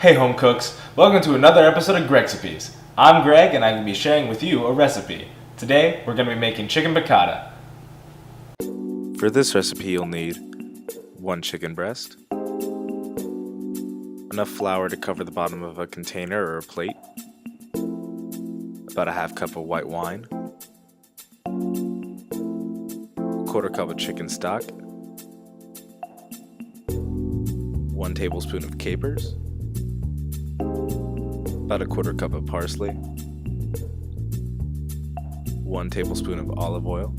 Hey home cooks, welcome to another episode of Gregcipes. I'm Greg and I'm going to be sharing with you a recipe. Today we're going to be making chicken piccata. For this recipe you'll need 1 chicken breast, enough flour to cover the bottom of a container or a plate, about a half cup of white wine, 1/4 cup of chicken stock, 1 tablespoon of capers, about a 1/4 cup of parsley, 1 tablespoon of olive oil,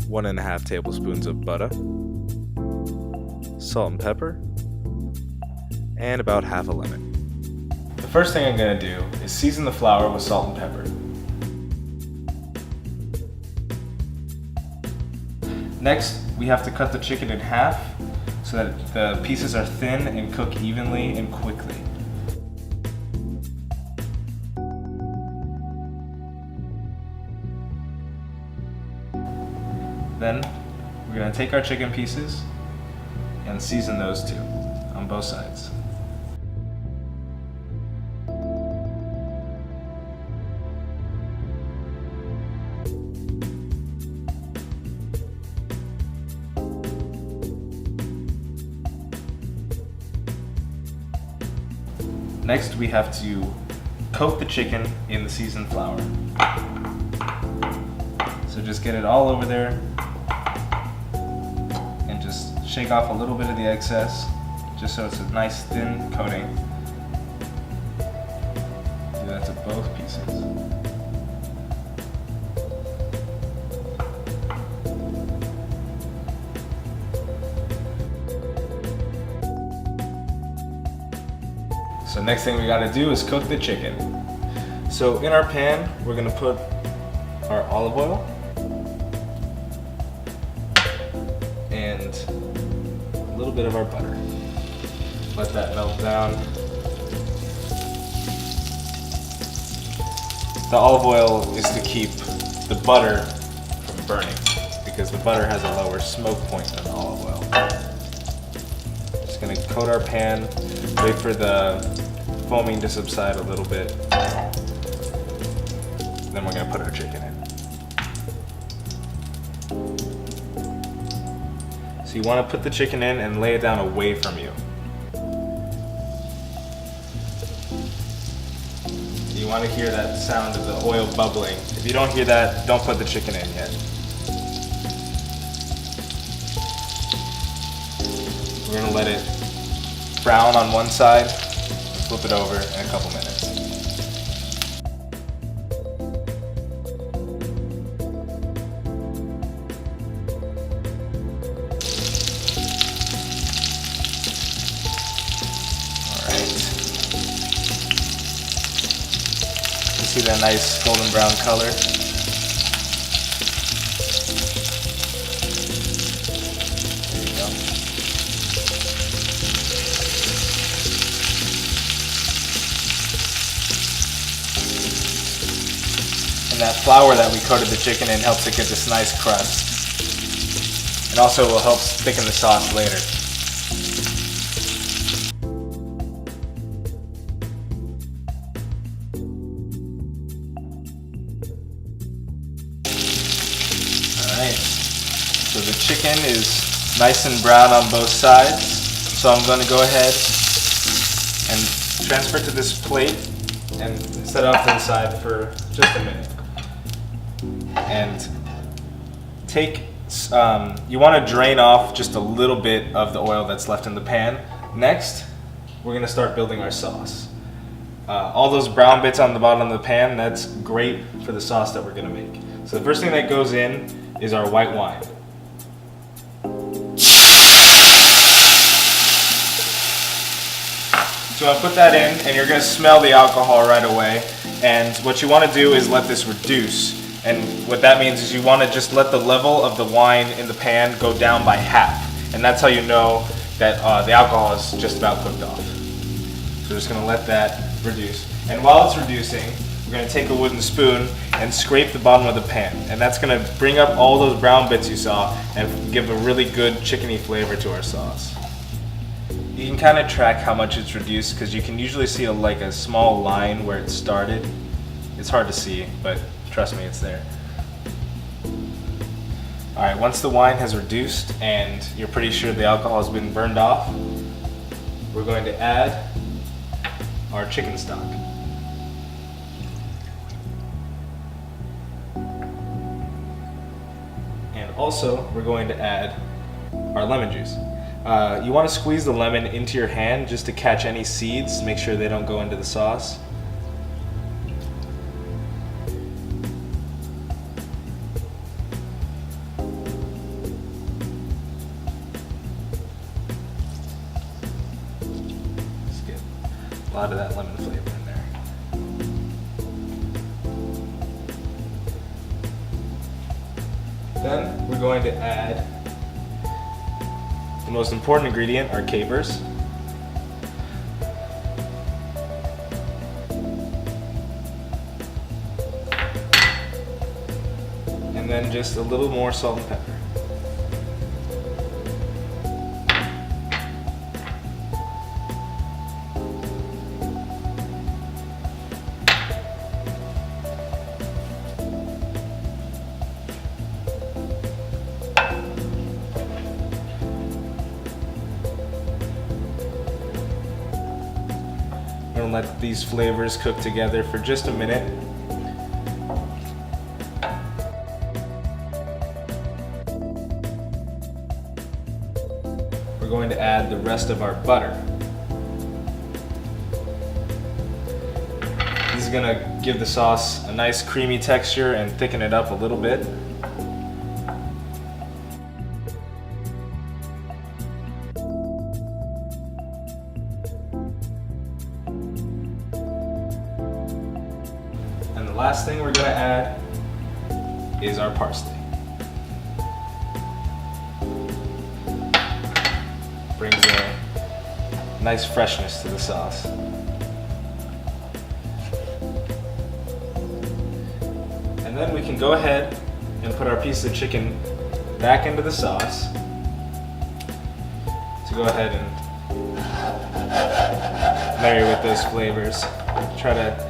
1½ tablespoons of butter, salt and pepper, and about half a lemon. The first thing I'm going to do is season the flour with salt and pepper. Next, we have to cut the chicken in half so that the pieces are thin and cook evenly and quickly. Then we're going to take our chicken pieces and season those too on both sides. Next, we have to coat the chicken in the seasoned flour. So just get it all over there and just shake off a little bit of the excess just so it's a nice thin coating. Do that to both pieces. So next thing we gotta do is cook the chicken. So in our pan, we're gonna put our olive oil and a little bit of our butter. Let that melt down. The olive oil is to keep the butter from burning because the butter has a lower smoke point than the olive oil. Just gonna coat our pan, wait for the foaming to subside a little bit. Then we're gonna put our chicken in. So you want to put the chicken in and lay it down away from you. You want to hear that sound of the oil bubbling. If you don't hear that, don't put the chicken in yet. We're gonna let it brown on one side and flip it over in a couple minutes. See that nice golden brown color. There you go. And that flour that we coated the chicken in helps it get this nice crust. And also will help thicken the sauce later. So the chicken is nice and brown on both sides. So I'm going to go ahead and transfer it to this plate and set it off to the side for just a minute. And take, you want to drain off just a little bit of the oil that's left in the pan. Next, we're going to start building our sauce. All those brown bits on the bottom of the pan, that's great for the sauce that we're going to make. So the first thing that goes in is our white wine. So I'll put that in and you're going to smell the alcohol right away. And what you want to do is let this reduce. And what that means is you want to just let the level of the wine in the pan go down by half. And that's how you know that the alcohol is just about cooked off. So we're just going to let that reduce. And while it's reducing, we're going to take a wooden spoon and scrape the bottom of the pan. And that's going to bring up all those brown bits you saw and give a really good chickeny flavor to our sauce. You can kind of track how much it's reduced because you can usually see like a small line where it started. It's hard to see, but trust me, it's there. Alright, once the wine has reduced and you're pretty sure the alcohol has been burned off, we're going to add our chicken stock. And also, we're going to add our lemon juice. You want to squeeze the lemon into your hand just to catch any seeds, make sure they don't go into the sauce. Let's get a lot of that lemon flavor in there. Then we're going to add the most important ingredient, our capers. And then just a little more salt and pepper. And let these flavors cook together for just a minute. We're going to add the rest of our butter. This is going to give the sauce a nice creamy texture and thicken it up a little bit. And the last thing we're going to add is our parsley. Brings a nice freshness to the sauce. And then we can go ahead and put our piece of chicken back into the sauce to go ahead and marry with those flavors. Try to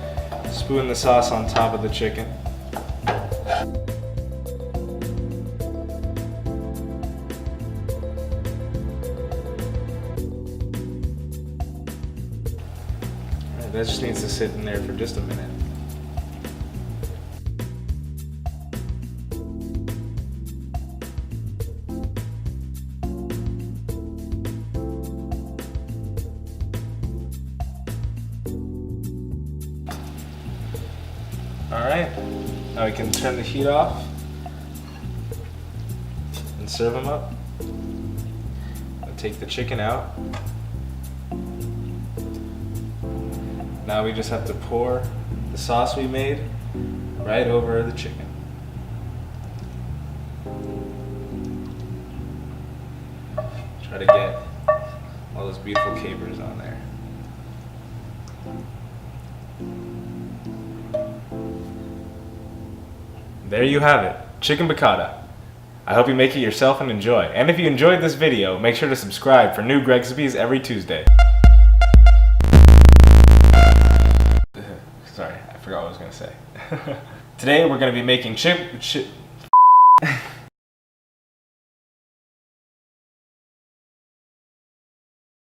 spoon the sauce on top of the chicken. Alright, that just needs to sit in there for just a minute. Alright, now we can turn the heat off and serve them up. I'll take the chicken out. Now we just have to pour the sauce we made right over the chicken. Try to get all those beautiful capers on there. There you have it, chicken piccata. I hope you make it yourself and enjoy. And if you enjoyed this video, make sure to subscribe for new Gregcipes every Tuesday. Sorry, I forgot what I was going to say. Today we're going to be making